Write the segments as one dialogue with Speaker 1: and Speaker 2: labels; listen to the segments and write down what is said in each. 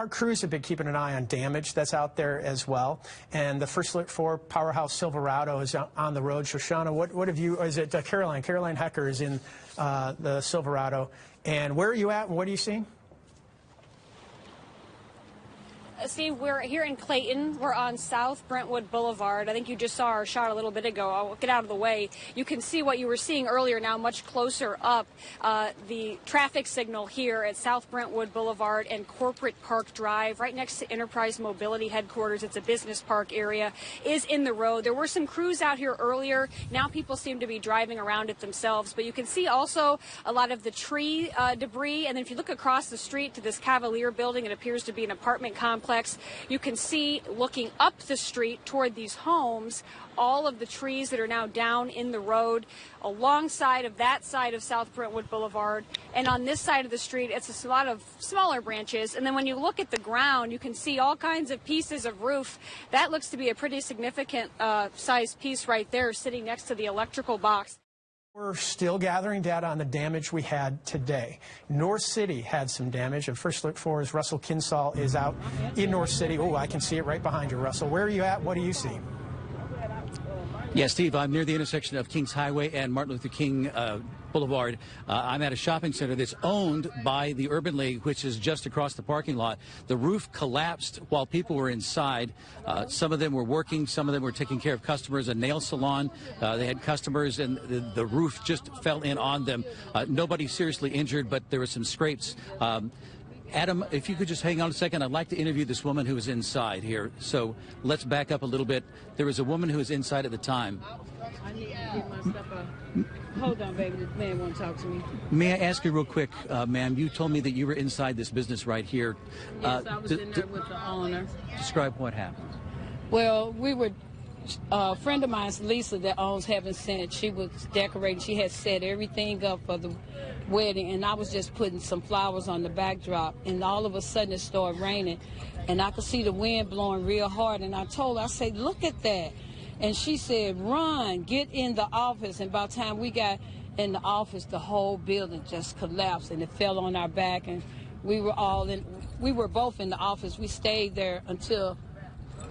Speaker 1: our crews have been keeping an eye on damage that's out there as well. And the first look for Powerhouse Silverado is on the road. Shoshana, what have you, or is it Caroline? Caroline Hecker is in the Silverado. And where are you at and what are you seeing?
Speaker 2: Steve, we're here in Clayton. We're on South Brentwood Boulevard. I think you just saw our shot a little bit ago. I'll get out of the way. You can see what you were seeing earlier now much closer up. The traffic signal here at South Brentwood Boulevard and Corporate Park Drive, right next to Enterprise Mobility Headquarters. It's a business park area, is in the road. There were some crews out here earlier. Now people seem to be driving around it themselves. But you can see also a lot of the tree debris. And then if you look across the street to this Cavalier building, it appears to be an apartment complex. You can see, looking up the street toward these homes, all of the trees that are now down in the road alongside of that side of South Brentwood Boulevard. And on this side of the street, it's a lot of smaller branches. And then when you look at the ground, you can see all kinds of pieces of roof. That looks to be a pretty significant size piece right there sitting next to the electrical box.
Speaker 1: We're still gathering data on the damage we had today. North City had some damage. And first look for is Russell Kinsall is out in North City. Oh, I can see it right behind you, Russell. Where are you at? What do you see?
Speaker 3: Yeah, Steve, I'm near the intersection of Kings Highway and Martin Luther King Boulevard. I'm at a shopping center that's owned by the Urban League, which is just across the parking lot. The roof collapsed while people were inside. Some of them were working. Some of them were taking care of customers. A nail salon, they had customers, and the roof just fell in on them. Nobody seriously injured, but there were some scrapes. Adam, if you could just hang on a second, I'd like to interview this woman who was inside here. So let's back up a little bit. There was a woman who was inside at the time.
Speaker 4: I need to get my stuff up. Hold on, baby. This man won't talk to me.
Speaker 3: May I ask you real quick, ma'am, you told me that you were inside this business right here.
Speaker 4: Yes, I was in there with the owner.
Speaker 3: Describe what happened.
Speaker 4: Well, we were... A friend of mine, Lisa, that owns Heaven Sent, she was decorating. She had set everything up for the wedding, and I was just putting some flowers on the backdrop, and all of a sudden it started raining, and I could see the wind blowing real hard, and I told her, I said, look at that. And she said, run, get in the office. And by the time we got in the office, the whole building just collapsed, and it fell on our back, and we were both in the office. We stayed there until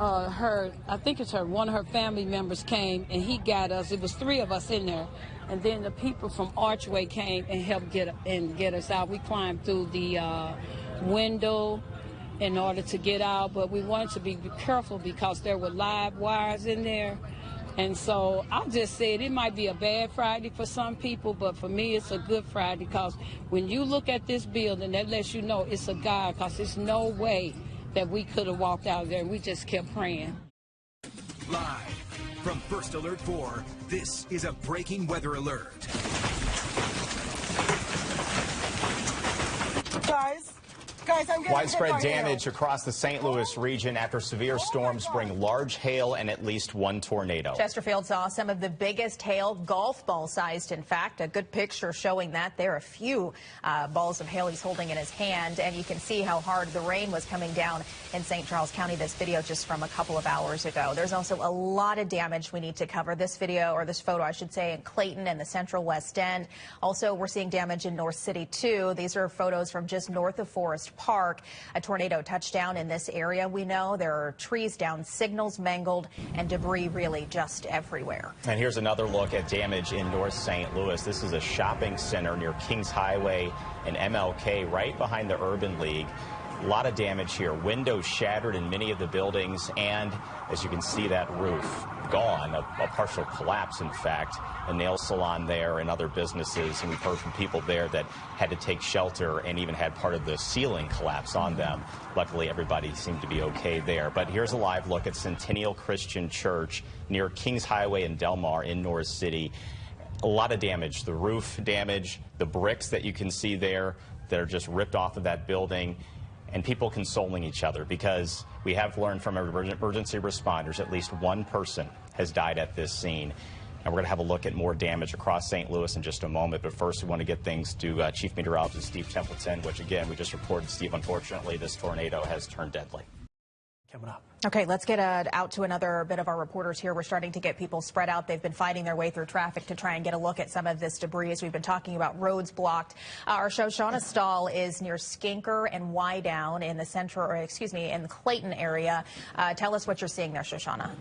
Speaker 4: I think it's one of her family members came and he got us. It was 3 of us in there, and then the people from Archway came and helped get us out. We climbed through the window in order to get out, but we wanted to be careful because there were live wires in there. And so I just said it might be a bad Friday for some people, but for me it's a good Friday, because when you look at this building, that lets you know it's a God, because there's no way that we could have walked out there, and we just kept praying.
Speaker 5: Live from First Alert 4, this is a breaking weather alert.
Speaker 6: Guys, I'm getting widespread damage across the St. Louis region after severe storms bring large hail and at least 1 tornado.
Speaker 7: Chesterfield saw some of the biggest hail, golf ball sized, in fact. A good picture showing that. There are a few balls of hail he's holding in his hand, and you can see how hard the rain was coming down in St. Charles County. This video just from a couple of hours ago. There's also a lot of damage we need to cover. This video, or this photo, I should say, in Clayton and the Central West End. Also, we're seeing damage in North City, too. These are photos from just north of Forest Park. A tornado touched down in this area. We know there are trees down, signals mangled, and debris really just everywhere.
Speaker 6: And here's another look at damage in North St. Louis. This is a shopping center near Kings Highway and MLK, right behind the Urban League. A lot of damage here. Windows shattered in many of the buildings, and as you can see, that roof gone, a partial collapse, in fact. A nail salon there and other businesses, and we've heard from people there that had to take shelter and even had part of the ceiling collapse on them. Luckily, everybody seemed to be okay there. But here's a live look at Centennial Christian Church near Kings Highway and Delmar in North City. A lot of damage. The roof damage, the bricks that you can see there that are just ripped off of that building, and people consoling each other, because we have learned from emergency responders at least 1 person has died at this scene. And we're going to have a look at more damage across St. Louis in just a moment. But first, we want to get things to Chief Meteorologist Steve Templeton, which, again, we just reported, Steve, unfortunately, this tornado has turned deadly.
Speaker 1: coming up.
Speaker 7: Okay, let's get out to another bit of our reporters here. We're starting to get people spread out. They've been fighting their way through traffic to try and get a look at some of this debris as we've been talking about roads blocked. Our Shoshana Stahl is near Skinker and Wydown in the in the Clayton area. Tell us what you're seeing there, Shoshana.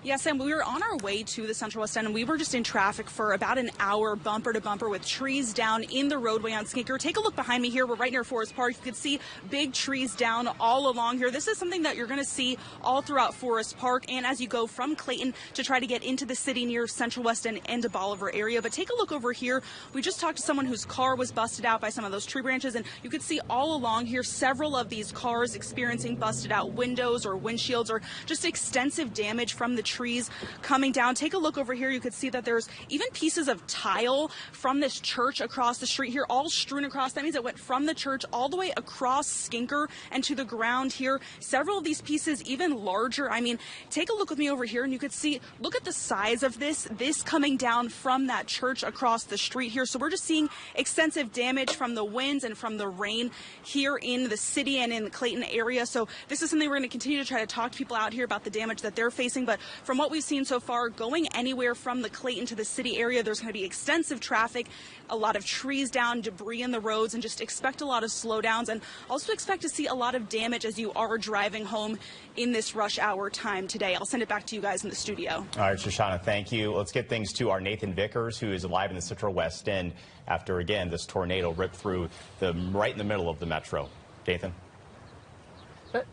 Speaker 8: Yes, and we were on our way to the Central West End, and we were just in traffic for about an hour, bumper to bumper, with trees down in the roadway on Skinker. Take a look behind me here. We're right near Forest Park. You can see big trees down all along here. This is something that you're going to see all throughout Forest Park, and as you go from Clayton to try to get into the city near Central West End and the Bolivar area. But take a look over here. We just talked to someone whose car was busted out by some of those tree branches, and you can see all along here several of these cars experiencing busted out windows or windshields or just extensive damage from the trees coming down. Take a look over here. You could see that there's even pieces of tile from this church across the street here, all strewn across. That means it went from the church all the way across Skinker and to the ground here. Several of these pieces even larger. I mean, take a look with me over here and you could see, look at the size of this coming down from that church across the street here. So we're just seeing extensive damage from the winds and from the rain here in the city and in the Clayton area. So this is something we're going to continue to try to talk to people out here about the damage that they're facing. But from what we've seen so far, going anywhere from the Clayton to the city area, there's going to be extensive traffic, a lot of trees down, debris in the roads, and just expect a lot of slowdowns, and also expect to see a lot of damage as you are driving home in this rush hour time today. I'll send it back to you guys in the studio.
Speaker 6: All right, Shoshana, thank you. Let's get things to our Nathan Vickers, who is alive in the Central West End after, again, this tornado ripped through right in the middle of the metro. Nathan?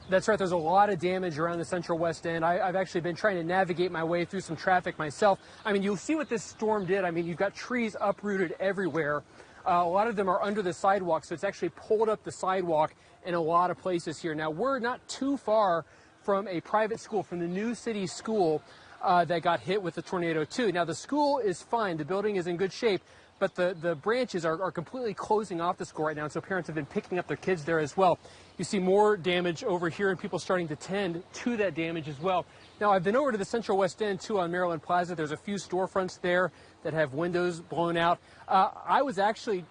Speaker 9: That's right. There's a lot of damage around the Central West End. I've actually been trying to navigate my way through some traffic myself. I mean, you'll see what this storm did. I mean, you've got trees uprooted everywhere. A lot of them are under the sidewalk, so it's actually pulled up the sidewalk in a lot of places here. Now, we're not too far from a private school, from the New City School that got hit with the tornado, too. Now, the school is fine. The building is in good shape. But the branches are completely closing off the school right now, and so parents have been picking up their kids there as well. You see more damage over here and people starting to tend to that damage as well. Now, I've been over to the Central West End, too, on Maryland Plaza. There's a few storefronts there that have windows blown out. I was actually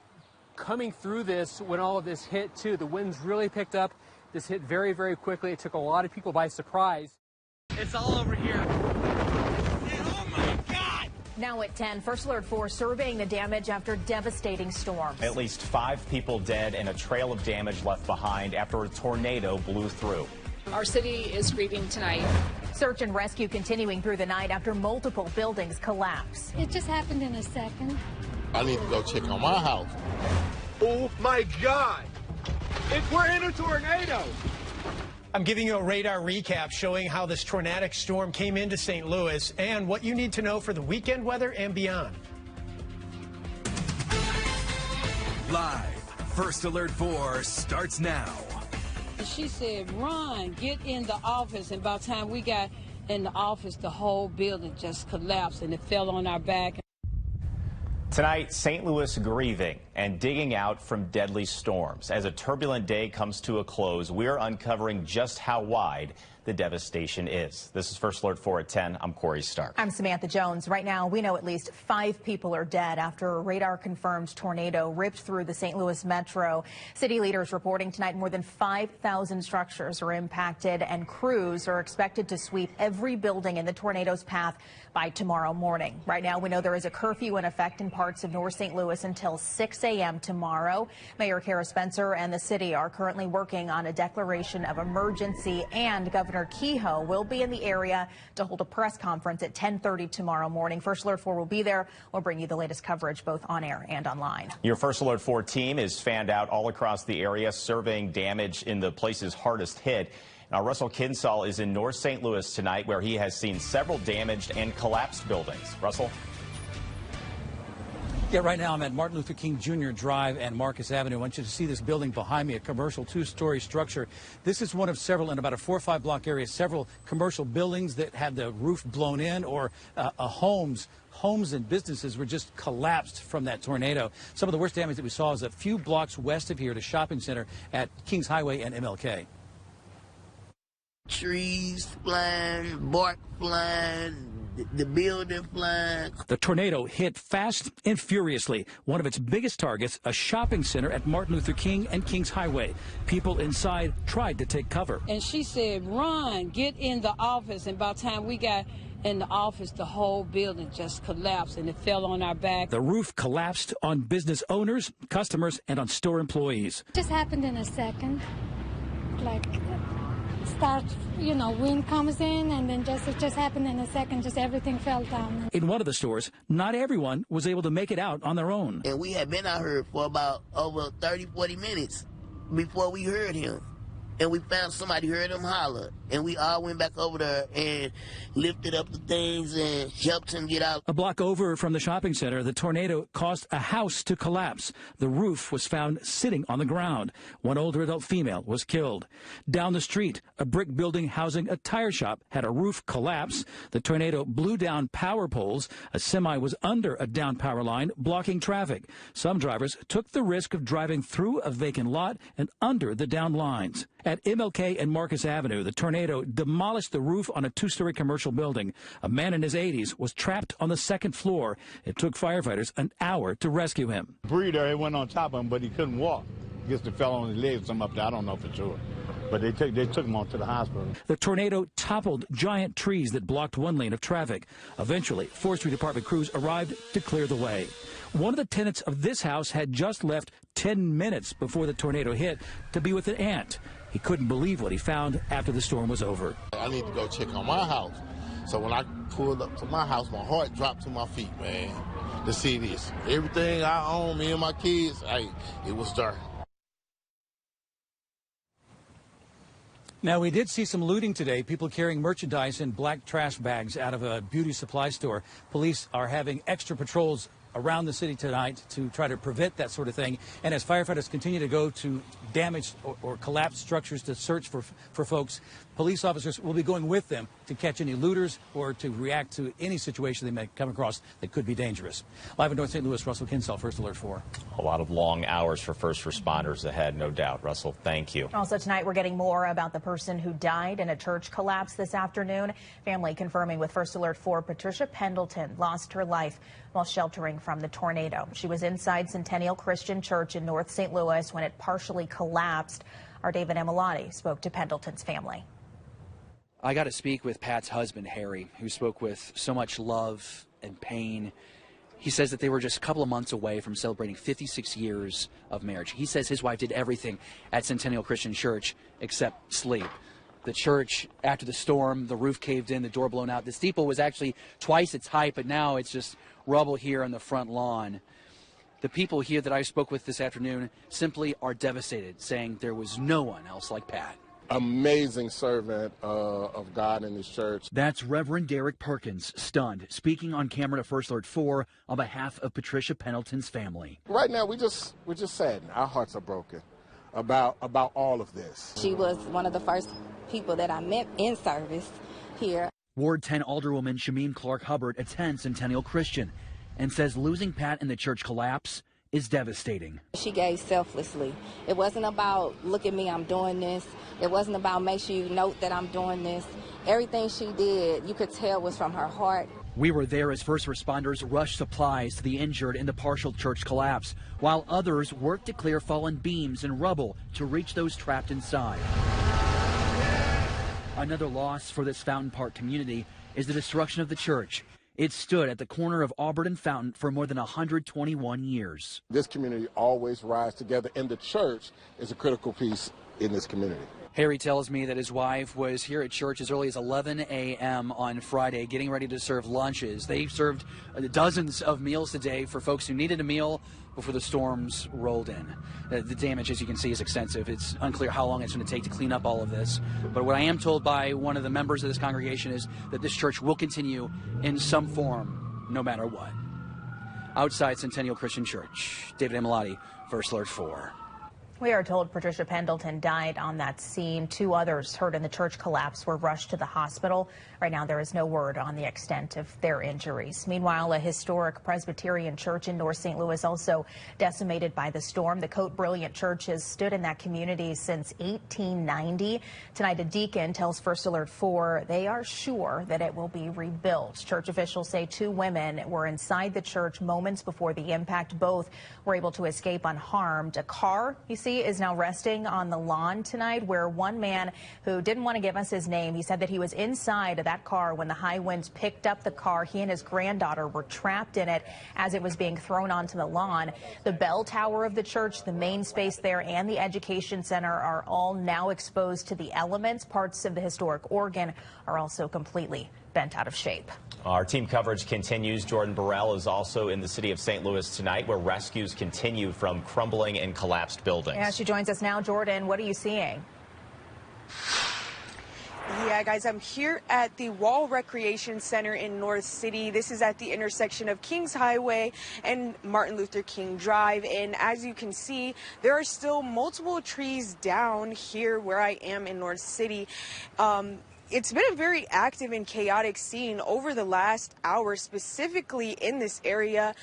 Speaker 9: coming through this when all of this hit, too. The winds really picked up. This hit very, very quickly. It took a lot of people by surprise.
Speaker 10: It's all over here.
Speaker 7: Now at 10, First Alert 4 surveying the damage after devastating storms.
Speaker 6: At least 5 people dead and a trail of damage left behind after a tornado blew through.
Speaker 11: Our city is grieving tonight.
Speaker 7: Search and rescue continuing through the night after multiple buildings collapse.
Speaker 12: It just happened in a second.
Speaker 13: I need to go check on my house.
Speaker 10: Oh my God! We're in a tornado!
Speaker 1: I'm giving you a radar recap showing how this tornadic storm came into St. Louis and what you need to know for the weekend weather and beyond.
Speaker 5: Live, First Alert 4 starts now.
Speaker 4: She said, run, get in the office. And by the time we got in the office, the whole building just collapsed and it fell on our back.
Speaker 6: Tonight, St. Louis grieving and digging out from deadly storms. As a turbulent day comes to a close, we're uncovering just how wide the devastation is. This is First Alert 4 at 10. I'm Corey Stark.
Speaker 7: I'm Samantha Jones. Right now, we know at least 5 people are dead after a radar-confirmed tornado ripped through the St. Louis metro. City leaders reporting tonight more than 5,000 structures are impacted, and crews are expected to sweep every building in the tornado's path by tomorrow morning. Right now, we know there is a curfew in effect in parts of North St. Louis until 6 a.m. tomorrow. Mayor Kara Spencer and the city are currently working on a declaration of emergency, and Governor Kehoe will be in the area to hold a press conference at 10:30 tomorrow morning. First Alert 4 will be there. We'll bring you the latest coverage both on air and online.
Speaker 6: Your First Alert 4 team is fanned out all across the area, surveying damage in the places hardest hit. Now, Russell Kinsall is in North St. Louis tonight, where he has seen several damaged and collapsed buildings. Russell?
Speaker 3: Yeah, right now I'm at Martin Luther King Jr. Drive and Marcus Avenue. I want you to see this building behind me, a commercial 2-story structure. This is one of several in about a 4 or 5 block area, several commercial buildings that had the roof blown in, or homes and businesses were just collapsed from that tornado. Some of the worst damage that we saw is a few blocks west of here at a shopping center at Kings Highway and MLK.
Speaker 14: Trees flying, bark flying, the building flying.
Speaker 3: The tornado hit fast and furiously. One of its biggest targets, a shopping center at Martin Luther King and Kings Highway. People inside tried to take cover.
Speaker 4: And she said, run, get in the office. And by the time we got in the office, the whole building just collapsed and it fell on our back.
Speaker 3: The roof collapsed on business owners, customers, and on store employees.
Speaker 12: It just happened in a second. Like, start, wind comes in, and then it just happened in a second. Just everything fell down.
Speaker 3: In one of the stores, not everyone was able to make it out on their own.
Speaker 14: And we had been out here for about over 30, 40 minutes before we heard him. And we found somebody heard him holler. And we all went back over there and lifted up the things and helped him get out.
Speaker 3: A block over from the shopping center, the tornado caused a house to collapse. The roof was found sitting on the ground. One older adult female was killed. Down the street, a brick building housing a tire shop had a roof collapse. The tornado blew down power poles. A semi was under a down power line, blocking traffic. Some drivers took the risk of driving through a vacant lot and under the down lines. At MLK and Marcus Avenue, the tornado demolished the roof on a two-story commercial building. A man in his 80s was trapped on the second floor. It took firefighters an hour to rescue him.
Speaker 13: Breeder, it went on top of him, but he couldn't walk. I guess they fell on his legs, something up there. I don't know for sure. But they took him on to the hospital.
Speaker 3: The tornado toppled giant trees that blocked one lane of traffic. Eventually, forestry department crews arrived to clear the way. One of the tenants of this house had just left 10 minutes before the tornado hit to be with an aunt. He couldn't believe what he found after the storm was over.
Speaker 13: I need to go check on my house. So when I pulled up to my house, my heart dropped to my feet, man, to see this. Everything I own, me and my kids, it was dark.
Speaker 3: Now, we did see some looting today, people carrying merchandise in black trash bags out of a beauty supply store. Police are having extra patrols around the city tonight to try to prevent that sort of thing. And as firefighters continue to go to damaged or collapsed structures to search for folks, police officers will be going with them to catch any looters or to react to any situation they may come across that could be dangerous. Live in North St. Louis, Russell Kinsell, First Alert 4.
Speaker 6: A lot of long hours for first responders ahead, no doubt. Russell, thank you.
Speaker 7: Also tonight, we're getting more about the person who died in a church collapse this afternoon. Family confirming with First Alert 4, Patricia Pendleton lost her life while sheltering from the tornado. She was inside Centennial Christian Church in North St. Louis when it partially collapsed. Our David Emilati spoke to Pendleton's family.
Speaker 15: I got to speak with Pat's husband, Harry, who spoke with so much love and pain. He says that they were just a couple of months away from celebrating 56 years of marriage. He says his wife did everything at Centennial Christian Church except sleep. The church, after the storm, the roof caved in, the door blown out. The steeple was actually twice its height, but now it's just rubble here on the front lawn. The people here that I spoke with this afternoon simply are devastated, saying there was no one else like Pat.
Speaker 13: Amazing servant of God in his church.
Speaker 15: That's Reverend Derek Perkins, stunned, speaking on camera to First Alert 4 on behalf of Patricia Pendleton's family.
Speaker 13: Right now, we're just saddened. Our hearts are broken about all of this.
Speaker 16: She was one of the first people that I met in service here.
Speaker 15: Ward 10 Alderwoman Shameen Clark Hubbard attends Centennial Christian and says losing Pat in the church collapse is devastating.
Speaker 16: She gave selflessly. It wasn't about, look at me, I'm doing this. It wasn't about, make sure you note that I'm doing this. Everything she did, you could tell, was from her heart.
Speaker 15: We were there as first responders rushed supplies to the injured in the partial church collapse, while others worked to clear fallen beams and rubble to reach those trapped inside. Another loss for this Fountain Park community is the destruction of the church. It stood at the corner of Auburn and Fountain for more than 121 years.
Speaker 13: This community always rides together, and the church is a critical piece in this community.
Speaker 15: Harry tells me that his wife was here at church as early as 11 a.m. on Friday, getting ready to serve lunches. They served dozens of meals a day for folks who needed a meal before the storms rolled in. The damage, as you can see, is extensive. It's unclear how long it's going to take to clean up all of this. But what I am told by one of the members of this congregation is that this church will continue in some form, no matter what. Outside Centennial Christian Church, David Emilati, First Alert 4.
Speaker 7: We are told Patricia Pendleton died on that scene. 2 others hurt in the church collapse were rushed to the hospital. Right now, there is no word on the extent of their injuries. Meanwhile, a historic Presbyterian church in North St. Louis also decimated by the storm. The Cote Brilliant Church has stood in that community since 1890. Tonight, a deacon tells First Alert 4 they are sure that it will be rebuilt. Church officials say 2 women were inside the church moments before the impact. Both were able to escape unharmed. A car, you see, is now resting on the lawn tonight, where one man who didn't want to give us his name, he said that he was inside of that car when the high winds picked up the car. He and his granddaughter were trapped in it as it was being thrown onto the lawn. The bell tower of the church, the main space there, and the education center are all now exposed to the elements. Parts of the historic organ are also completely bent out of shape.
Speaker 6: Our team coverage continues. Jordan Burrell is also in the city of St. Louis tonight, where rescues continue from crumbling and collapsed buildings.
Speaker 7: Yeah, she joins us now. Jordan, what are you seeing?
Speaker 17: Yeah, guys, I'm here at the Wall Recreation Center in North City. This is at the intersection of Kings Highway and Martin Luther King Drive. And as you can see, there are still multiple trees down here where I am in North City. It's been a very active and chaotic scene over the last hour, specifically in this area.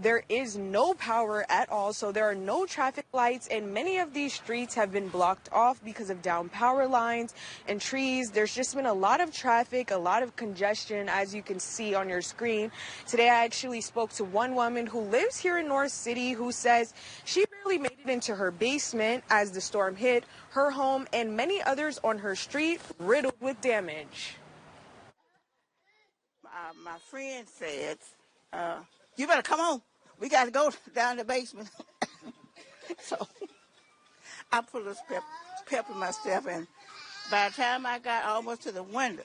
Speaker 17: There is no power at all, so there are no traffic lights, and many of these streets have been blocked off because of down power lines and trees. There's just been a lot of traffic, a lot of congestion, as you can see on your screen. Today, I actually spoke to one woman who lives here in North City who says she barely made it into her basement as the storm hit her home, and many others on her street riddled with damage.
Speaker 18: My friend said, you better come on. We got to go down the basement. So I put a little pep in my step, and by the time I got almost to the window,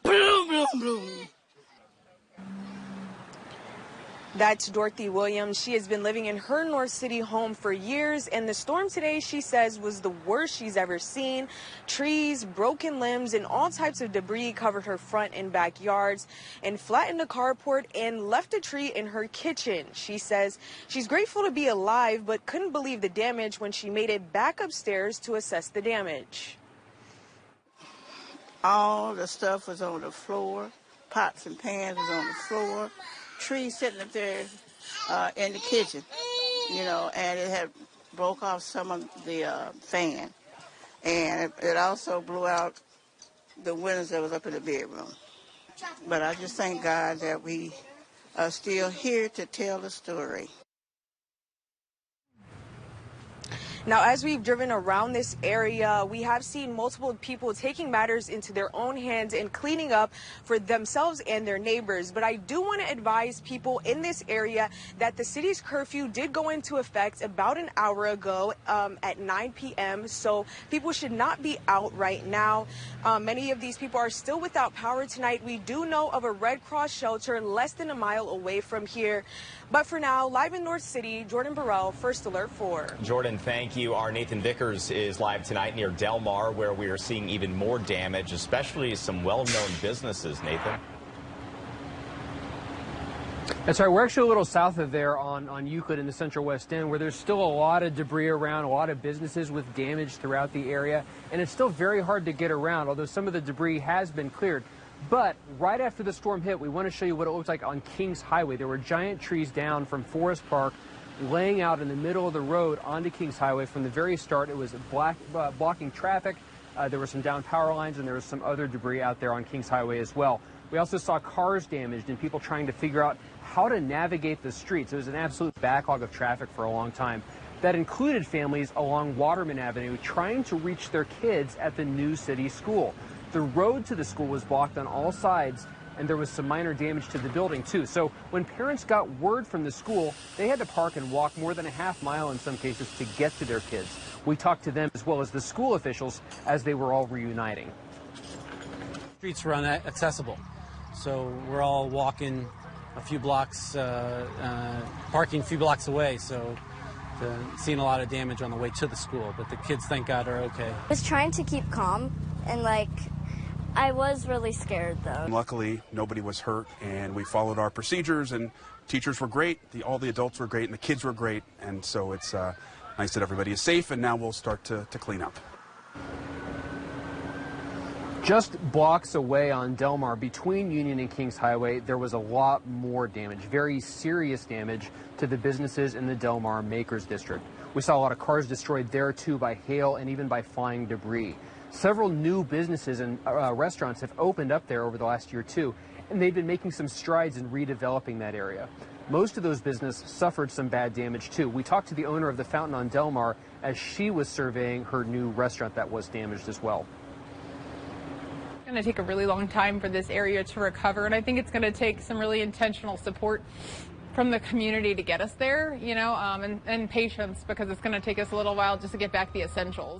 Speaker 18: boom, boom, boom.
Speaker 17: That's Dorothy Williams. She has been living in her North City home for years, and the storm today, she says, was the worst she's ever seen. Trees, broken limbs, and all types of debris covered her front and backyards and flattened a carport and left a tree in her kitchen. She says she's grateful to be alive, but couldn't believe the damage when she made it back upstairs to assess the damage.
Speaker 18: All the stuff was on the floor. Pots and pans was on the floor. Trees sitting up there in the kitchen, and it had broke off some of the fan. And it also blew out the windows that was up in the bedroom. But I just thank God that we are still here to tell the story.
Speaker 17: Now, as we've driven around this area, we have seen multiple people taking matters into their own hands and cleaning up for themselves and their neighbors. But I do want to advise people in this area that the city's curfew did go into effect about an hour ago at 9 p.m. So people should not be out right now. Many of these people are still without power tonight. We do know of a Red Cross shelter less than a mile away from here. But for now, live in North City, Jordan Burrell, First Alert 4.
Speaker 6: Jordan, thank you. Our Nathan Vickers is live tonight near Del Mar, where we are seeing even more damage, especially some well-known businesses. Nathan?
Speaker 9: That's right. We're actually a little south of there on Euclid in the Central West End, where there's still a lot of debris around, a lot of businesses with damage throughout the area. And it's still very hard to get around, although some of the debris has been cleared. But right after the storm hit, we want to show you what it looks like on Kings Highway. There were giant trees down from Forest Park laying out in the middle of the road onto Kings Highway. From the very start, it was blocking traffic. There were some down power lines, and there was some other debris out there on Kings Highway as well. We also saw cars damaged and people trying to figure out how to navigate the streets. It was an absolute backlog of traffic for a long time. That included families along Waterman Avenue trying to reach their kids at the new city school. The road to the school was blocked on all sides, and there was some minor damage to the building, too. So when parents got word from the school, they had to park and walk more than a half mile in some cases to get to their kids. We talked to them as well as the school officials as they were all reuniting.
Speaker 19: Streets were inaccessible, so we're all walking a few blocks, parking a few blocks away, so seeing a lot of damage on the way to the school. But the kids, thank God, are okay.
Speaker 20: I was trying to keep calm and I was really scared, though.
Speaker 21: Luckily, nobody was hurt, and we followed our procedures, and teachers were great, all the adults were great, and the kids were great, and so it's nice that everybody is safe, and now we'll start to clean up.
Speaker 9: Just blocks away on Delmar, between Union and Kings Highway, there was a lot more damage, very serious damage to the businesses in the Delmar Makers District. We saw a lot of cars destroyed there, too, by hail and even by flying debris. Several new businesses and restaurants have opened up there over the last year, too, and they've been making some strides in redeveloping that area. Most of those businesses suffered some bad damage, too. We talked to the owner of the Fountain on Delmar as she was surveying her new restaurant that was damaged as well.
Speaker 22: It's going to take a really long time for this area to recover, and I think it's going to take some really intentional support from the community to get us there, you know, and patience, because it's going to take us a little while just to get back the essentials.